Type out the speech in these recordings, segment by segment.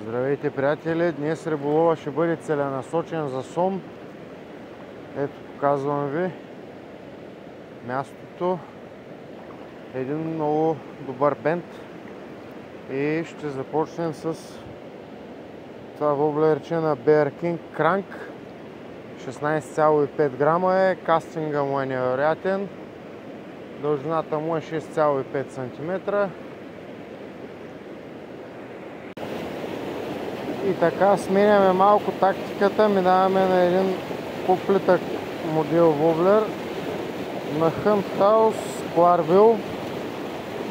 Здравейте, приятели! Днес риболова ще бъде целенасочен за сом. Ето, показвам ви мястото. Един много добър бент. И ще започнем с това воблерче на Bear King Crank. 16,5 грама е. Кастинга му е невероятен. Дължината му е 6,5 см. И така сменяме малко тактиката, минаваме на един по-плитък модел воблер на Hunt House Clarville,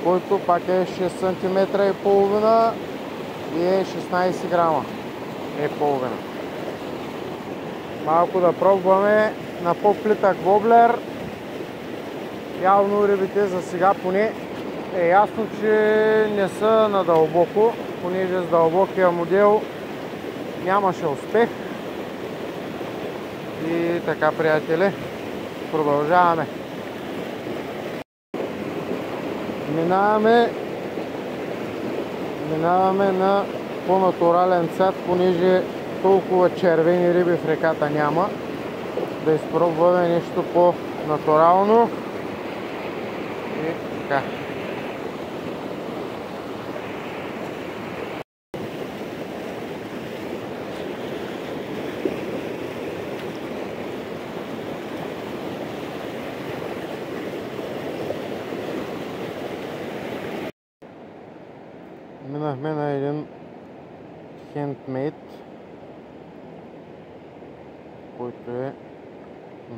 който пак е 6 см и половина и е 16 грама и половина. Малко да пробваме на по-плитък воблер. Явно рибите за сега поне е ясно, че не са надълбоко, понеже с дълбокия модел нямаше успех. И така, приятели, продължаваме. Минаваме на по-натурален цвят, понеже толкова червени риби в реката няма. Да изпробваме нещо по-натурално. И така. Минахме на един хендмейд, който е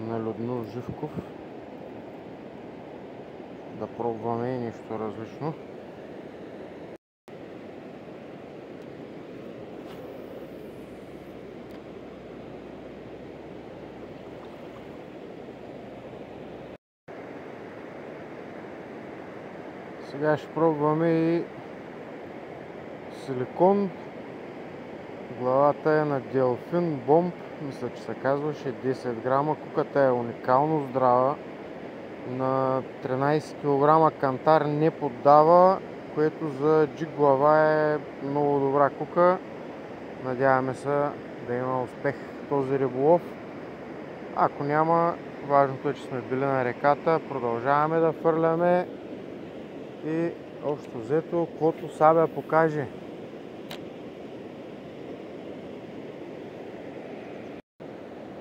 на Людмил Живков. Да пробваме нещо различно. Сега ще пробваме и силикон. Главата е на Delfin Bomb, мисля, че се казваше 10 грама. Куката е уникално здрава. На 13 кг кантар не поддава, което за джиг глава е много добра кука. Надяваме се да има успех в този риболов. Ако няма, важното е, че сме били на реката. Продължаваме да фърляме и общо взето, каквото Сабя покаже.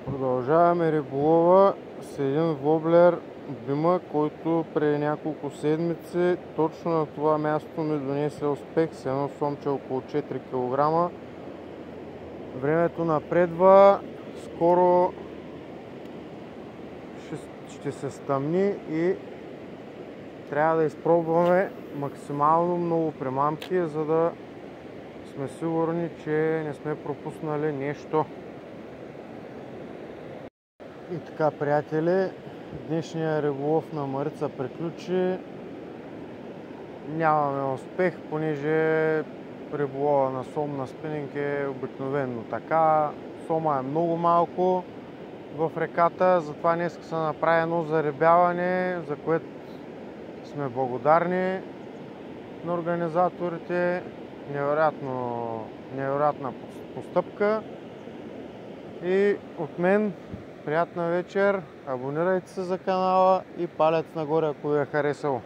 Продължаваме риболова с един воблер Бима, който преди няколко седмици точно на това място ми донесе успех с едно сомче около 4 кг. Времето напредва, скоро ще се стъмни и трябва да изпробваме максимално много примамки, за да сме сигурни, че не сме пропуснали нещо. И така, приятели, днешния риболов на Марица приключи. Нямаме успех, понеже риболова на сом на спининг е обикновено така. Сома е много малко в реката, затова днес се направи едно зарибяване, за което сме благодарни на организаторите. Невероятна постъпка. И от мен приятна вечер, абонирайте се за канала и палец нагоре, ако ви е харесало.